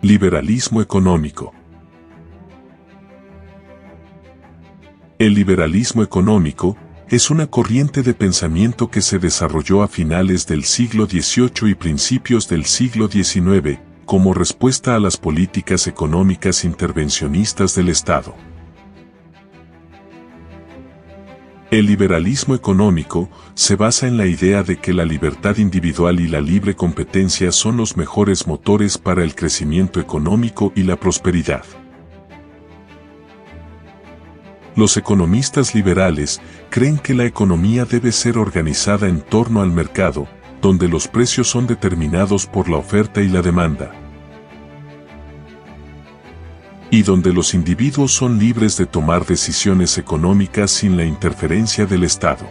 Liberalismo económico. El liberalismo económico es una corriente de pensamiento que se desarrolló a finales del siglo XVIII y principios del siglo XIX, como respuesta a las políticas económicas intervencionistas del Estado. El liberalismo económico se basa en la idea de que la libertad individual y la libre competencia son los mejores motores para el crecimiento económico y la prosperidad. Los economistas liberales creen que la economía debe ser organizada en torno al mercado, donde los precios son determinados por la oferta y la demanda, y donde los individuos son libres de tomar decisiones económicas sin la interferencia del Estado.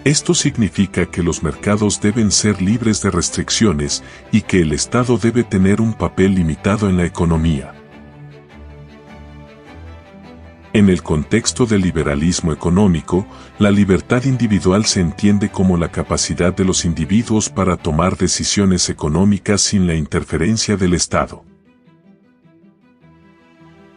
Esto significa que los mercados deben ser libres de restricciones y que el Estado debe tener un papel limitado en la economía. En el contexto del liberalismo económico, la libertad individual se entiende como la capacidad de los individuos para tomar decisiones económicas sin la interferencia del Estado.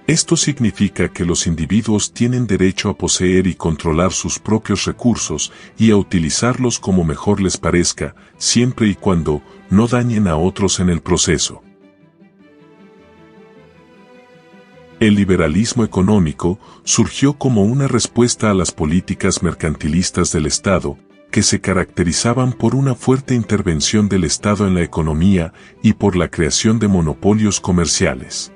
Esto significa que los individuos tienen derecho a poseer y controlar sus propios recursos y a utilizarlos como mejor les parezca, siempre y cuando no dañen a otros en el proceso. El liberalismo económico surgió como una respuesta a las políticas mercantilistas del Estado, que se caracterizaban por una fuerte intervención del Estado en la economía y por la creación de monopolios comerciales.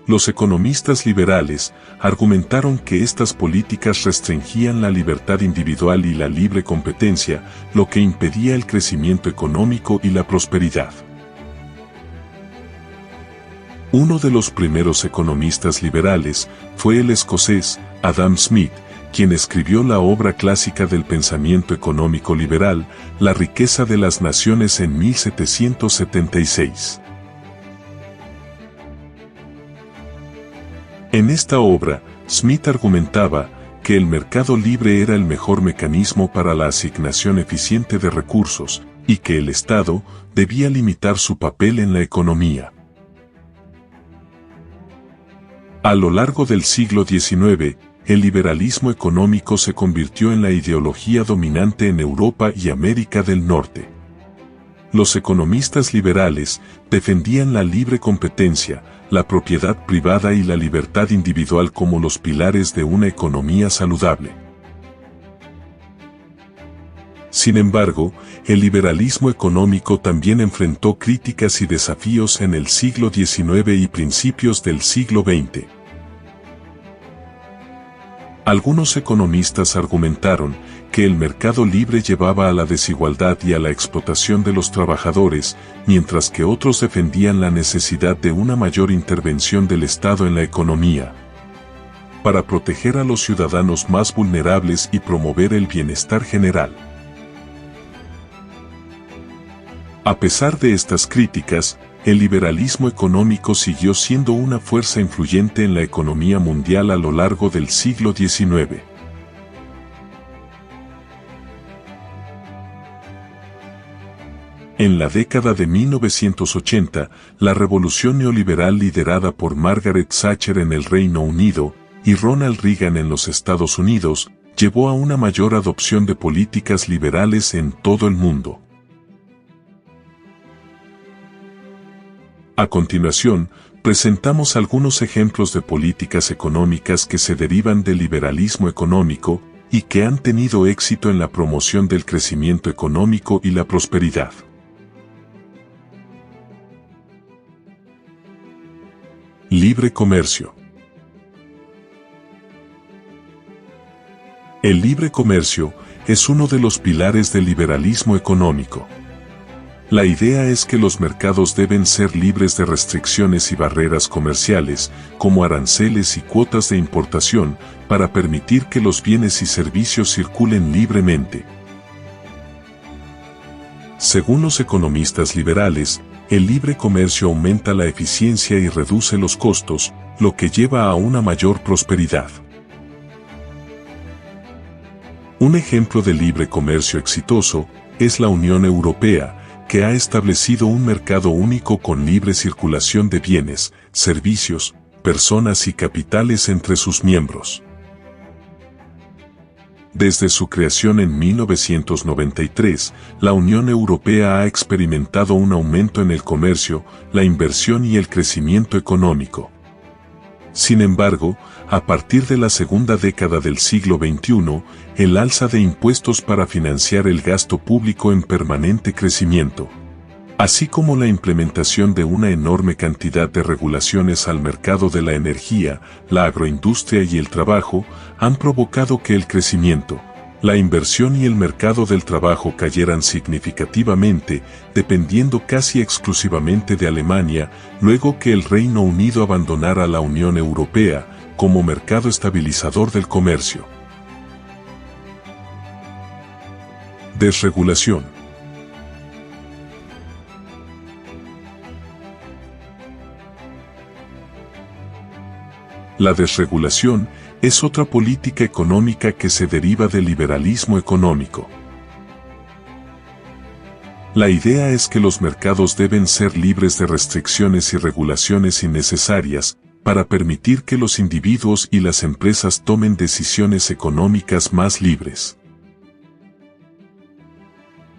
Los economistas liberales argumentaron que estas políticas restringían la libertad individual y la libre competencia, lo que impedía el crecimiento económico y la prosperidad. Uno de los primeros economistas liberales fue el escocés Adam Smith, quien escribió la obra clásica del pensamiento económico liberal, La riqueza de las naciones en 1776. En esta obra, Smith argumentaba que el mercado libre era el mejor mecanismo para la asignación eficiente de recursos, y que el Estado debía limitar su papel en la economía. A lo largo del siglo XIX, el liberalismo económico se convirtió en la ideología dominante en Europa y América del Norte. Los economistas liberales defendían la libre competencia, la propiedad privada y la libertad individual como los pilares de una economía saludable. Sin embargo, el liberalismo económico también enfrentó críticas y desafíos en el siglo XIX y principios del siglo XX. Algunos economistas argumentaron que el mercado libre llevaba a la desigualdad y a la explotación de los trabajadores, mientras que otros defendían la necesidad de una mayor intervención del Estado en la economía, para proteger a los ciudadanos más vulnerables y promover el bienestar general. A pesar de estas críticas, el liberalismo económico siguió siendo una fuerza influyente en la economía mundial a lo largo del siglo XIX. En la década de 1980, la revolución neoliberal liderada por Margaret Thatcher en el Reino Unido y Ronald Reagan en los Estados Unidos, llevó a una mayor adopción de políticas liberales en todo el mundo. A continuación, presentamos algunos ejemplos de políticas económicas que se derivan del liberalismo económico y que han tenido éxito en la promoción del crecimiento económico y la prosperidad. Libre comercio. El libre comercio es uno de los pilares del liberalismo económico. La idea es que los mercados deben ser libres de restricciones y barreras comerciales, como aranceles y cuotas de importación, para permitir que los bienes y servicios circulen libremente. Según los economistas liberales, el libre comercio aumenta la eficiencia y reduce los costos, lo que lleva a una mayor prosperidad. Un ejemplo de libre comercio exitoso es la Unión Europea, que ha establecido un mercado único con libre circulación de bienes, servicios, personas y capitales entre sus miembros. Desde su creación en 1993, la Unión Europea ha experimentado un aumento en el comercio, la inversión y el crecimiento económico. Sin embargo, a partir de la segunda década del siglo XXI, el alza de impuestos para financiar el gasto público en permanente crecimiento, así como la implementación de una enorme cantidad de regulaciones al mercado de la energía, la agroindustria y el trabajo, han provocado que el crecimiento, la inversión y el mercado del trabajo cayeran significativamente, dependiendo casi exclusivamente de Alemania, luego que el Reino Unido abandonara la Unión Europea como mercado estabilizador del comercio. Desregulación. La desregulación es otra política económica que se deriva del liberalismo económico. La idea es que los mercados deben ser libres de restricciones y regulaciones innecesarias, para permitir que los individuos y las empresas tomen decisiones económicas más libres.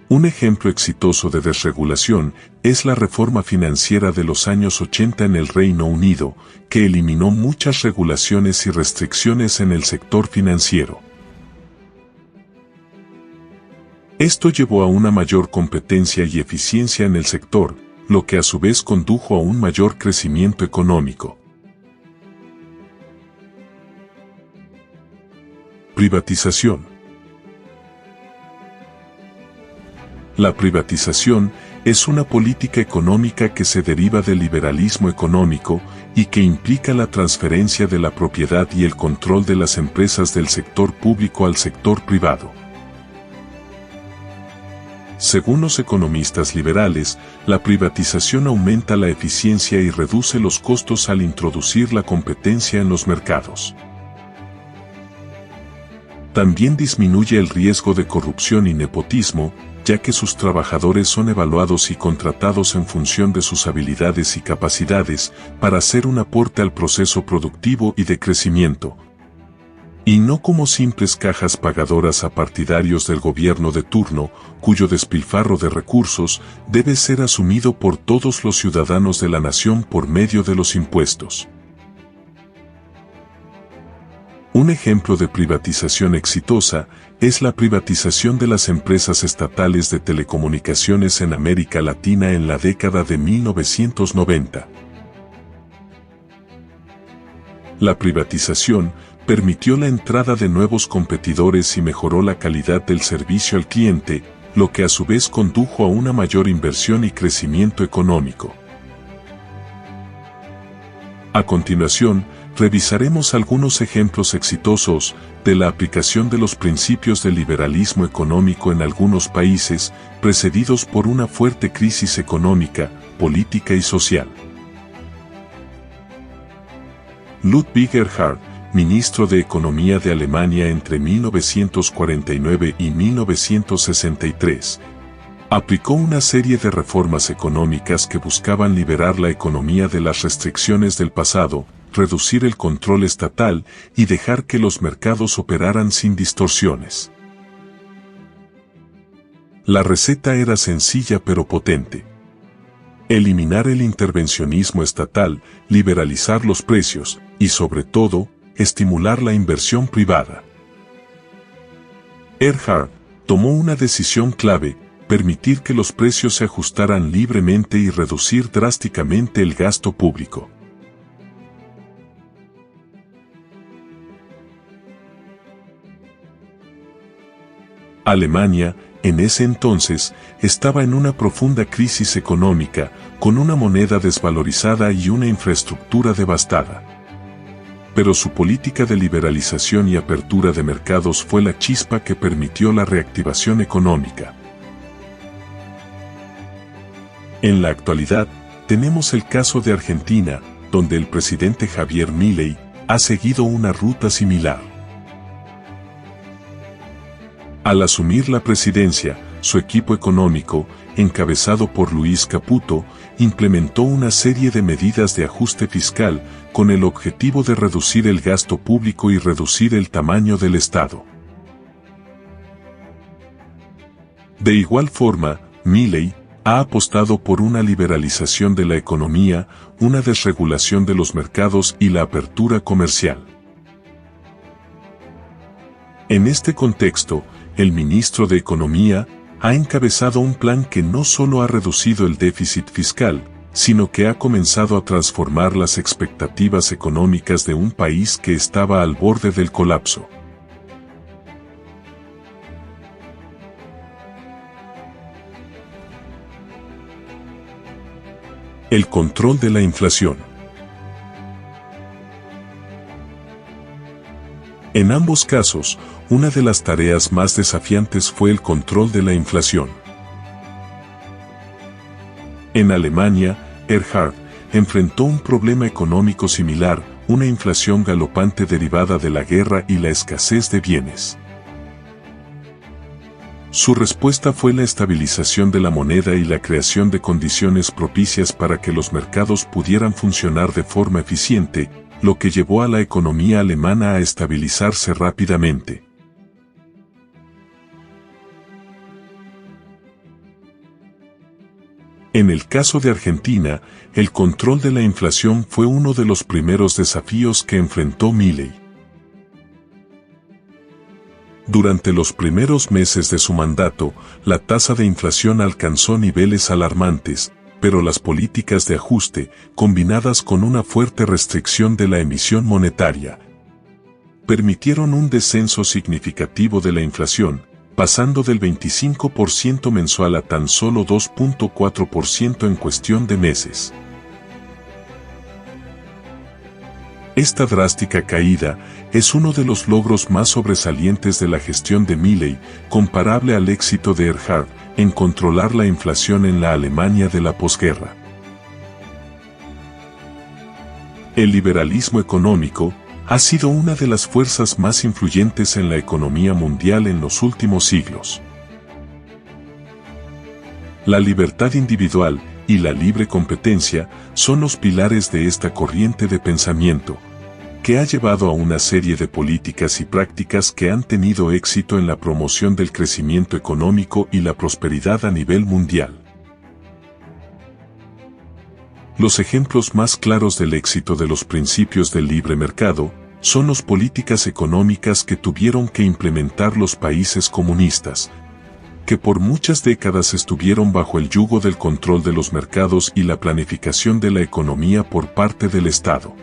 Un ejemplo exitoso de desregulación es la reforma financiera de los años 80 en el Reino Unido, que eliminó muchas regulaciones y restricciones en el sector financiero. Esto llevó a una mayor competencia y eficiencia en el sector, lo que a su vez condujo a un mayor crecimiento económico. Privatización. La privatización es una política económica que se deriva del liberalismo económico y que implica la transferencia de la propiedad y el control de las empresas del sector público al sector privado. Según los economistas liberales, la privatización aumenta la eficiencia y reduce los costos al introducir la competencia en los mercados. También disminuye el riesgo de corrupción y nepotismo, ya que sus trabajadores son evaluados y contratados en función de sus habilidades y capacidades para hacer un aporte al proceso productivo y de crecimiento, y no como simples cajas pagadoras a partidarios del gobierno de turno, cuyo despilfarro de recursos debe ser asumido por todos los ciudadanos de la nación por medio de los impuestos. Un ejemplo de privatización exitosa es la privatización de las empresas estatales de telecomunicaciones en América Latina en la década de 1990. La privatización permitió la entrada de nuevos competidores y mejoró la calidad del servicio al cliente, lo que a su vez condujo a una mayor inversión y crecimiento económico. A continuación, revisaremos algunos ejemplos exitosos de la aplicación de los principios del liberalismo económico en algunos países, precedidos por una fuerte crisis económica, política y social. Ludwig Erhard, ministro de Economía de Alemania entre 1949 y 1963, aplicó una serie de reformas económicas que buscaban liberar la economía de las restricciones del pasado, reducir el control estatal y dejar que los mercados operaran sin distorsiones. La receta era sencilla pero potente. Eliminar el intervencionismo estatal, liberalizar los precios y, sobre todo, estimular la inversión privada. Erhard tomó una decisión clave: permitir que los precios se ajustaran libremente y reducir drásticamente el gasto público. Alemania, en ese entonces, estaba en una profunda crisis económica, con una moneda desvalorizada y una infraestructura devastada. Pero su política de liberalización y apertura de mercados fue la chispa que permitió la reactivación económica. En la actualidad, tenemos el caso de Argentina, donde el presidente Javier Milei ha seguido una ruta similar. Al asumir la presidencia, su equipo económico, encabezado por Luis Caputo, implementó una serie de medidas de ajuste fiscal con el objetivo de reducir el gasto público y reducir el tamaño del Estado. De igual forma, Milei ha apostado por una liberalización de la economía, una desregulación de los mercados y la apertura comercial. En este contexto, el ministro de Economía ha encabezado un plan que no solo ha reducido el déficit fiscal, sino que ha comenzado a transformar las expectativas económicas de un país que estaba al borde del colapso. El control de la inflación. En ambos casos, una de las tareas más desafiantes fue el control de la inflación. En Alemania, Erhard enfrentó un problema económico similar, una inflación galopante derivada de la guerra y la escasez de bienes. Su respuesta fue la estabilización de la moneda y la creación de condiciones propicias para que los mercados pudieran funcionar de forma eficiente, lo que llevó a la economía alemana a estabilizarse rápidamente. En el caso de Argentina, el control de la inflación fue uno de los primeros desafíos que enfrentó Milei. Durante los primeros meses de su mandato, la tasa de inflación alcanzó niveles alarmantes, pero las políticas de ajuste, combinadas con una fuerte restricción de la emisión monetaria, permitieron un descenso significativo de la inflación, pasando del 25% mensual a tan solo 2.4% en cuestión de meses. Esta drástica caída es uno de los logros más sobresalientes de la gestión de Milei, comparable al éxito de Erhard en controlar la inflación en la Alemania de la posguerra. El liberalismo económico ha sido una de las fuerzas más influyentes en la economía mundial en los últimos siglos. La libertad individual y la libre competencia son los pilares de esta corriente de pensamiento, que ha llevado a una serie de políticas y prácticas que han tenido éxito en la promoción del crecimiento económico y la prosperidad a nivel mundial. Los ejemplos más claros del éxito de los principios del libre mercado son las políticas económicas que tuvieron que implementar los países comunistas, que por muchas décadas estuvieron bajo el yugo del control de los mercados y la planificación de la economía por parte del Estado.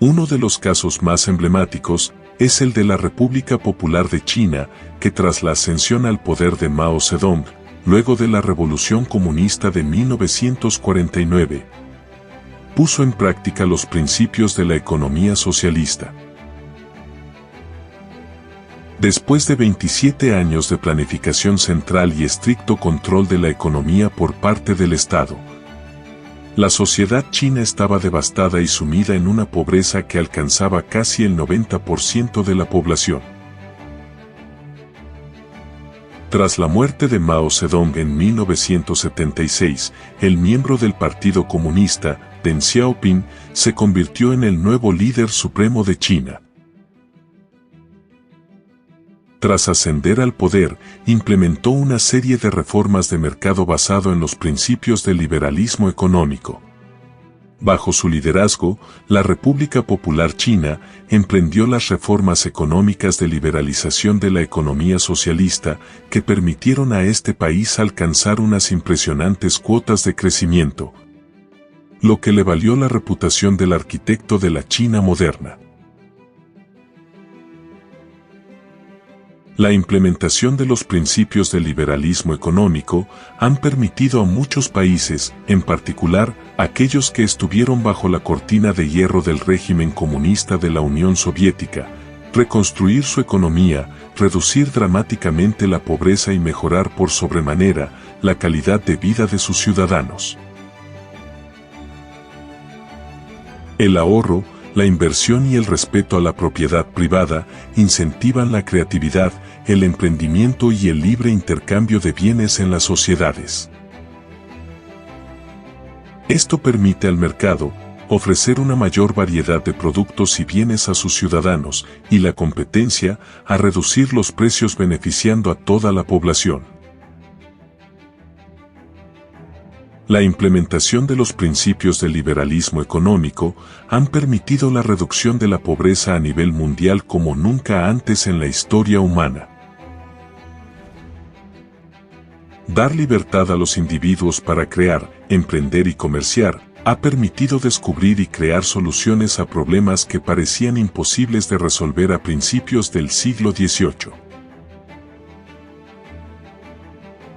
Uno de los casos más emblemáticos es el de la República Popular de China, que tras la ascensión al poder de Mao Zedong, luego de la Revolución Comunista de 1949, puso en práctica los principios de la economía socialista. Después de 27 años de planificación central y estricto control de la economía por parte del Estado, la sociedad china estaba devastada y sumida en una pobreza que alcanzaba casi el 90% de la población. Tras la muerte de Mao Zedong en 1976, el miembro del Partido Comunista, Deng Xiaoping, se convirtió en el nuevo líder supremo de China. Tras ascender al poder, implementó una serie de reformas de mercado basado en los principios del liberalismo económico. Bajo su liderazgo, la República Popular China emprendió las reformas económicas de liberalización de la economía socialista que permitieron a este país alcanzar unas impresionantes cuotas de crecimiento, lo que le valió la reputación del arquitecto de la China moderna. La implementación de los principios del liberalismo económico han permitido a muchos países, en particular aquellos que estuvieron bajo la cortina de hierro del régimen comunista de la Unión Soviética, reconstruir su economía, reducir dramáticamente la pobreza y mejorar por sobremanera la calidad de vida de sus ciudadanos. El ahorro, La inversión y el respeto a la propiedad privada incentivan la creatividad, el emprendimiento y el libre intercambio de bienes en las sociedades. Esto permite al mercado ofrecer una mayor variedad de productos y bienes a sus ciudadanos, y la competencia a reducir los precios beneficiando a toda la población. La implementación de los principios del liberalismo económico han permitido la reducción de la pobreza a nivel mundial como nunca antes en la historia humana. Dar libertad a los individuos para crear, emprender y comerciar ha permitido descubrir y crear soluciones a problemas que parecían imposibles de resolver a principios del siglo XVIII.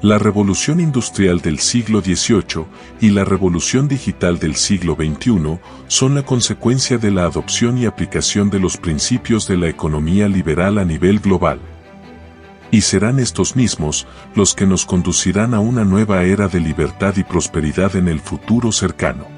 La revolución industrial del siglo XVIII y la revolución digital del siglo XXI son la consecuencia de la adopción y aplicación de los principios de la economía liberal a nivel global. Y serán estos mismos los que nos conducirán a una nueva era de libertad y prosperidad en el futuro cercano.